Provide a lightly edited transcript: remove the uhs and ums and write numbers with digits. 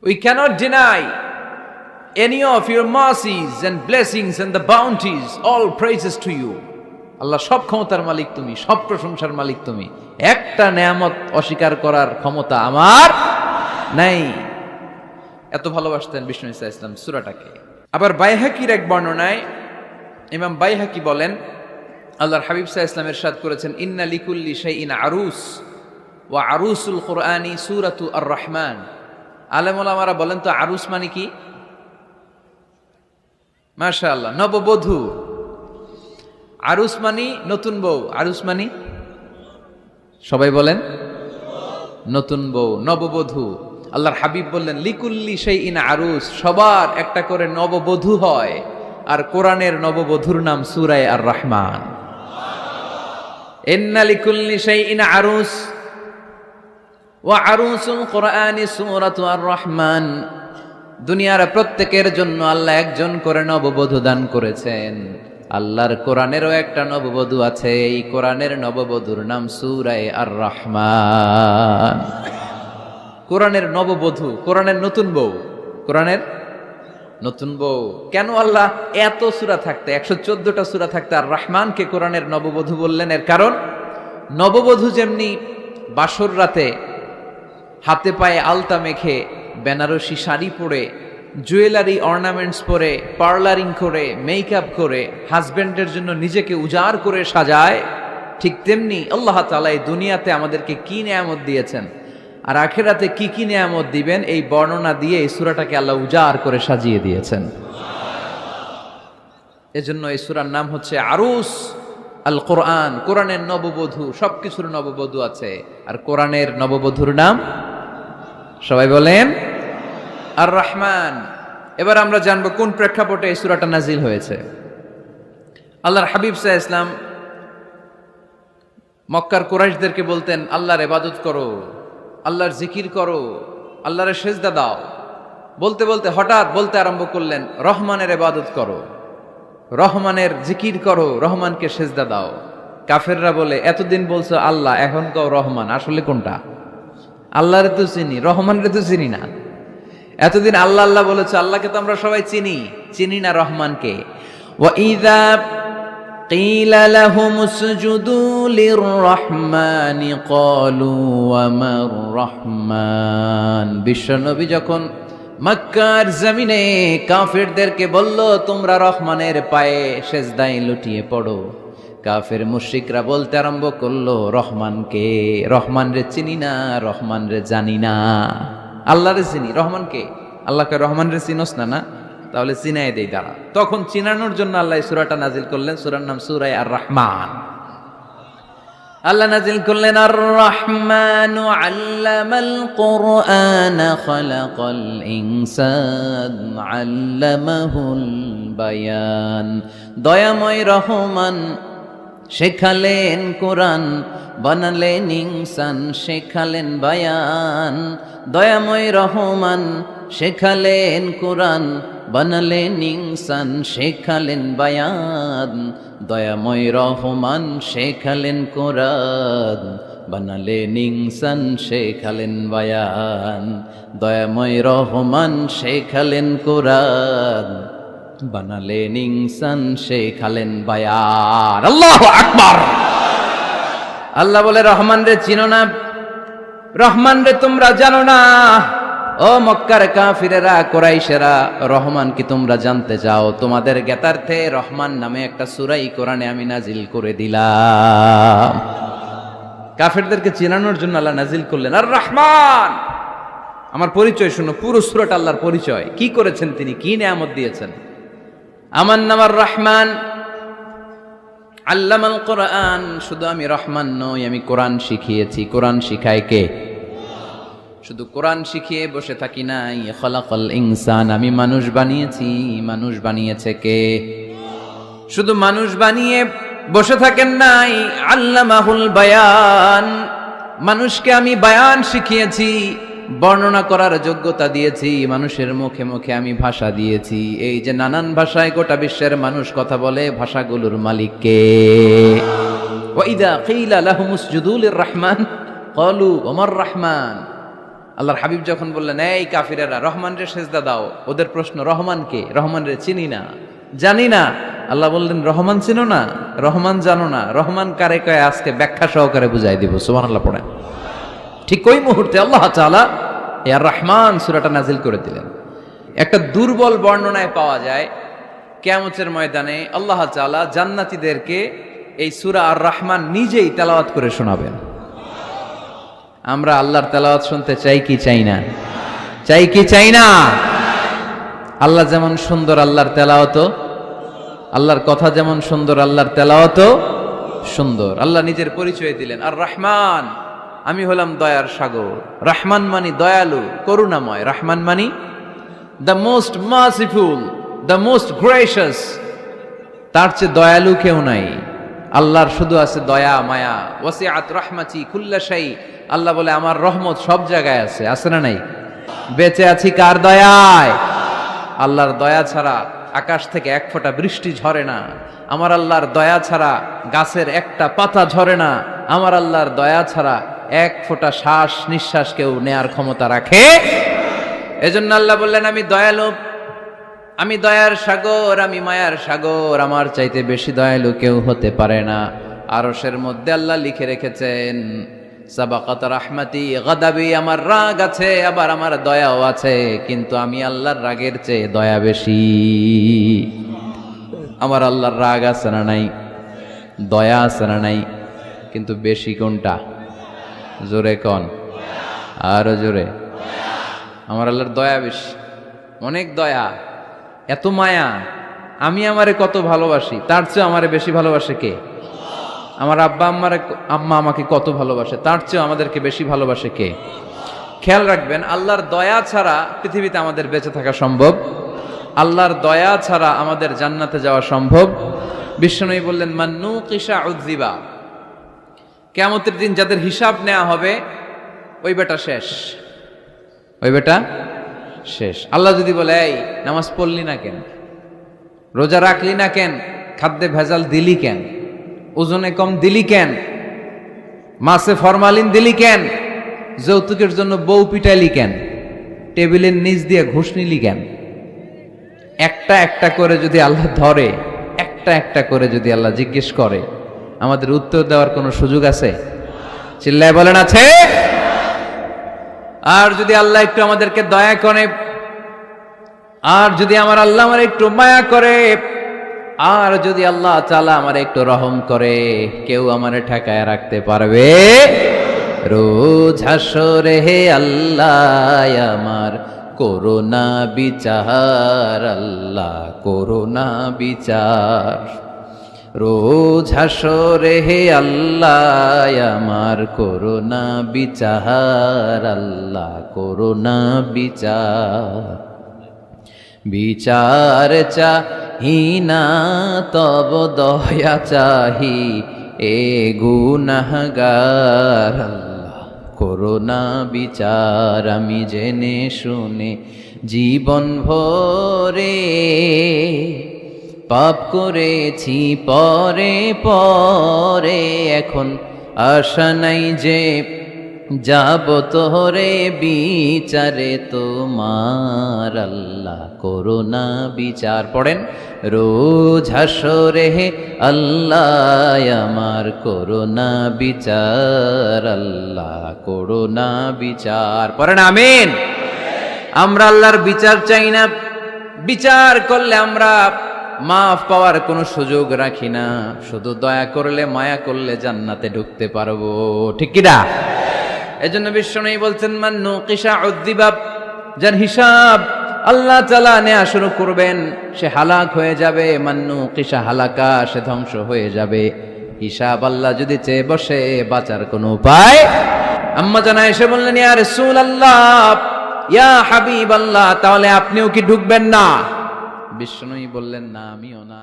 We cannot deny any of your mercies and blessings and the bounties. All praises to you. আল্লাহ সব ক্ষমতার মালিক তুমি, সব প্রশংসার মালিক তুমি। একটা নেয়ামত অস্বীকার করার ক্ষমতা আমার নাই। এত ভালোবাসতেন বিষ্ণু ঈসা ইসলাম সূরাটাকে। আবার বাইহাকির এক বর্ণনায় ইমাম বাইহাকি বলেন, আল্লাহর হাবিব সাল্লাল্লাহু আলাইহি ওয়াসাল্লাম ইরশাদ করেছেন, ইন্না লিকুল্লি শাইইন আরুস ওয়া আরুসুল কুরআনি সূরাতু আর-রহমান। আলেম ওলামারা বলেন তো আরুস মানে কি? মাশাআল্লাহ, নববধূ। আরুস মানি নতুন বউ, আরুস মানি সবাই বলেন নতুন বউ, নববধূ। আল্লাহর হাবিব বললেন লিকুল্লি শাইইন আরুস, সবার একটা করে নববধূ হয়। আর কোরআনের নববধূর নাম সূরা আর-রহমান। ইন্না লিকুল্লি শাইইন আরুস ওয়া আরুসুল কুরআনি সূরাতু আর-রহমান। দুনিয়ার প্রত্যেকের জন্য আল্লাহ একজন করে নববধূ দান করেছেন। আল্লাহর কোরআনেরও একটা নববধূ আছে, এই কোরআনের নববধূর নাম সূরা আর-রহমান। কোরআনের নববধূ, কোরআনের নতুন বউ, কোরআনের নতুন বউ। কেন আল্লাহ এত সূরা থাকতে, 114টা সূরা থাকতে আর রহমানকে কোরআনের নববধূ বললেন? এর কারণ নববধূ যেমনি বাসর রাতে হাতে পায়ে আলতা মেখে, বেনারসি শাড়ি পরে, জুয়েলারি অর্নামেন্টস পরে, পার্লারিং করে, মেকআপ করে হাজবেন্ডের জন্য নিজেকে উজাড় করে সাজায়, ঠিক তেমনি আল্লাহ তাআলা এই দুনিয়াতে আমাদেরকে কি নেয়ামত দিয়েছেন আর আখিরাতে কি কি নেয়ামত দিবেন, এই বর্ণনা দিয়ে এই সূরাটাকে আল্লাহ উজাড় করে সাজিয়ে দিয়েছেন। এজন্য এই সূরার নাম হচ্ছে আরুস আল কোরআন, কোরআনের নববধূ। সবকিছুর নববধূ আছে, আর কোরআনের নববধূর নাম সবাই বলেন আর রহমান। এবার আমরা জানবো কোন প্রেক্ষাপটে এই সূরাটা নাজিল হয়েছে। আল্লাহর হাবিব সাল্লাল্লাহু আলাইহি ওয়াসাল্লাম মক্কার কুরাইশদেরকে বলতেন, আল্লাহর ইবাদত করো, আল্লাহর জিকির করো, আল্লাহর সেজদা দাও। বলতে বলতে হঠাৎ বলতে আরম্ভ করলেন, রহমানের ইবাদত করো, রহমানের জিকির করো, রহমানকে সেজদা দাও। কাফেররা বলে, এতদিন বলছো আল্লাহ, এখন কও রহমান, আসলে কোনটা? আল্লাহরে তো চিনি, রহমানরে তো চিনি না। এতদিন আল্লাহ আল্লাহ বলেছে, আল্লাহকে তো আমরা সবাই চিনি না রহমানকে। ওয়া ইযা কিলা লাহুম উসজুদু লির-রহমানি ক্বালু ওয়া মার রহমান। বিশ্বনবী যখন মক্কার জমিনে কাফেরদেরকে বলল, তোমরা রহমানের পায়ে সেজদায় লুটিয়ে পড়ো, কাফের মুশরিকরা বলতে আরম্ভ করলো, রহমানকে, রহমানরে চিনি না, রহমানরে জানি না। আল্লাহরে চিনি, রহমানকে? আল্লাহকে রহমানরে চিনোস না? না, তাহলে চিনাই দেই দাঁড়া। তখন চিনানোর জন্য আল্লাহ এই সূরাটা নাজিল করলেন। সূরার নাম সূরা আর-রহমান। আল্লাহ নাজিল করলেন, আর রহমানু আল্লামাল কুরআন খালাকাল ইনসান আল্লামাহুল বায়ান। দয়াময় রহমান শেখালেন কোরআন, বানালেন ইনসান, শেখালেন বায়ান। দয়াময় রহমান শেখালেন কোরআন, বানালেন ইনসান, শেখালেন বায়ান। দয়াময় রহমান শেখালেন কোরআন, বানালেন ইনসান, শেখালেন বায়ান। দয়াময় রহমান শেখালেন কোরআন, বানালেন ইনসান, শেখালেন বায়ান। আল্লাহু আকবার। আল্লাহ বলে, রহমান রে চিনো না, রহমান রে তোমরা জানো না। ও মক্কার কাফিরেরা, কুরাইশেরা, রহমান কি তোমরা জানতে চাও? তোমাদের জ্ঞাতার্থে রহমান নামে একটা সূরাই কোরআনে আমি নাজিল করে দিলাম। কাফেরদেরকে চিনানোর জন্য আল্লাহ নাজিল করলেন আর রহমান। আমার পরিচয় শুনো, পুরো সূরাটা আল্লাহর পরিচয়, কি করেছেন তিনি, কি নেয়ামত দিয়েছেন। আমার নাম আর রহমান, আল্লামাল কোরআন। শুধু আমি রহমান নই, আমি কোরআন শিখিয়েছি। কোরআন শিখায় কে? শুধু কোরআন শিখিয়ে বসে থাকি নাই। খালাকাল ইনসান, আমি মানুষ বানিয়েছি। মানুষ বানিয়েছে কে? শুধু মানুষ বানিয়ে বসে থাকেন নাই, আল্লামাহুল বায়ান। মানুষকে আমি বায়ান শিখিয়েছি, বর্ণনা করার যোগ্যতা দিয়েছি। মানুষের মুখে মুখে আমি ভাষা দিয়েছি। এই যে নানান ভাষায় গোটা বিশ্বের মানুষ কথা বলে, ভাষাগুলোর মালিক কে? ওয়া ইযা কিলা লাহুম উসজুদু লির-রহমান ক্বালু ওয়া মার রহমান। আল্লাহর হাবিব যখন বললেন, এই কাফিরেরা রহমানের সেজদা দাও, ওদের প্রশ্ন রহমান কে? রহমানের চিনি না, জানি না। আল্লাহ বললেন, রহমান চিনো না, রহমান জানো না, রহমান কারে কয় আজকে ব্যাখ্যা সহকারে বুঝাই দিব। সুবহানাল্লাহ পড়েন। ঠিক ওই মুহূর্তে আল্লাহ তাআলা আর রহমান সূরাটা নাজিল করে দিলেন। একটা দুর্বল বর্ণনায় পাওয়া যায় কিয়ামতের ময়দানে আল্লাহ তাআলা জান্নাতীদেরকে এই সূরা আর রহমান নিজেই তেলাওয়াত করে শোনাবেন। আমরা আল্লাহর তেলাওয়াত শুনতে চাই কি চাই না? চাই কি চাই না? আল্লাহ যেমন সুন্দর, আল্লাহর তেলাওয়াতও, আল্লাহর কথা যেমন সুন্দর, আল্লাহর তেলাওয়াতও সুন্দর। আল্লাহ নিজের পরিচয় দিলেন, আর রহমান, আমি হলাম দয়ার সাগর। রহমান মানি দয়ালু, করুণাময়। রহমান মানি the most merciful, the most gracious. তার চেয়ে দয়ালু কেউ নাই। আল্লাহর শুধু আছে দয়া মায়া। ওয়াসিআত রাহমাতি কুল্লা শাই। আল্লাহ বলে আমার রহমত সব জায়গায় আছে। আছে না নাই? বেঁচে আছি কার দয়ায়? আল্লাহর দয়া ছাড়া আকাশ থেকে এক ফোঁটা বৃষ্টি ঝরে না। আমার আল্লাহর দয়া ছাড়া গাছের একটা পাতা ঝরে না। আমার আল্লাহর দয়া ছাড়া এক ফোঁটা শ্বাস নিঃশ্বাস কেউ নেয়ার ক্ষমতা রাখে। এজন্য আল্লাহ বললেন, আমি দয়ালু, আমি দয়ার সাগর, আমি মায়ার সাগর। আমার চাইতে বেশি দয়ালু কেউ হতে পারে না। আরশের মধ্যে আল্লাহ লিখে রেখেছেন, সাবাকাত রাহমাতি গাদাবি, আমার রাগ আছে, আবার আমার দয়াও আছে, কিন্তু আমি আল্লাহর রাগের চেয়ে দয়া বেশি। আমার আল্লাহর রাগ আছে না নাই? দয়া আছে না নাই? কিন্তু বেশি কোনটা? জোরে কন, আরো জোরে। আমার আল্লাহর দয়া বেশি, অনেক দয়া, এত মায়া। আমি আমারে কত ভালোবাসি, তার চেয়ে আমারে বেশি ভালোবাসে কে? আমার আম্মা আমাকে কত ভালোবাসে, তার চেয়ে আমাদেরকে বেশি ভালোবাসে কে? খেয়াল রাখবেন, আল্লাহর দয়া ছাড়া পৃথিবীতে আমাদের বেঁচে থাকা সম্ভব। আল্লাহর দয়া ছাড়া আমাদের জান্নাতে যাওয়া সম্ভব। বিশ্বনবী বললেন, মান্নু কিসা উযযিবা, কিয়ামতের দিন যাদের হিসাব নেওয়া হবে, ওই বেটা শেষ, ওই বেটা শেষ। আল্লাহ যদি বলে, এই নামাজ পড়লি না কেন, রোজা রাখলি না কেন, খাদ্যে ভেজাল দিলি কেন, ওজনে কম দিলি কেন, মাছে ফরমালিন দিলি কেন, যৌতুকের জন্য বউ পিটাইলি কেন, টেবিলের নিচ দিয়ে ঘুষ নিলি কেন, একটা একটা করে যদি আল্লাহ ধরে, একটা একটা করে যদি আল্লাহ জিজ্ঞেস করে, আমাদের উত্তর দেওয়ার কোনো সুযোগ আছে? চিল্লায় বলেন আছে? আর যদি আল্লাহ একটু আমাদেরকে দয়া করে, আর যদি আমার আল্লাহ আমার একটু মায়া করে, আর যদি আল্লাহ তাআলা আমার একটু রহম করে, কেউ আমারে ঠেকায় রাখতে পারবে? রোজ হাসরে হে আল্লাহ আমার করোনা বিচার, আল্লাহ করোনা বিচার। রোজ হাসরে হে আল্লাহ আমার করোনা বিচার, আল্লাহ করোনা বিচার। বিচার চাহি না তব দয়া চাহি, এ গুনাহগার, আল্লাহ করোনা বিচার। আমি জেনে শুনে জীবন ভরে পাপ করেছি পরে পরে, এখন আশা নাই যে যাব তোরে বিচারে তোমার, আল্লাহ করোনা বিচার। পড়েন, রোজ হাসরে হে আল্লাহ আমার করোনা বিচার, আল্লাহ করোনা বিচার। পড়েন আমিন। আমরা আল্লাহর বিচার চাই না। বিচার করলে আমরা মাফ পাওয়ার কোনো সুযোগ রাখি না। শুধু দয়া করলে, মায়া করলে জান্নাতে ঢুকতে পারবো। ঠিক কি না? এজন্য বিশ্বনবী বলছেন, মান্নু কিসা উযযিবা, যার হিসাব আল্লাহ তাআলা নেওয়া শুরু করবেন সে হালাক হয়ে যাবে। মান্নু কিসা হালাকা, সে ধ্বংস হয়ে যাবে। হিসাব আল্লাহ যদি চেয়ে বসে, বাঁচার কোনো উপায়? আম্মা জানা এসে বললেন, ইয়া রাসূলুল্লাহ, ইয়া হাবিবাল্লাহ, তাহলে আপনিও কি ঢুকবেন না? বিশ্বনবী বললেন, না, আমিও না।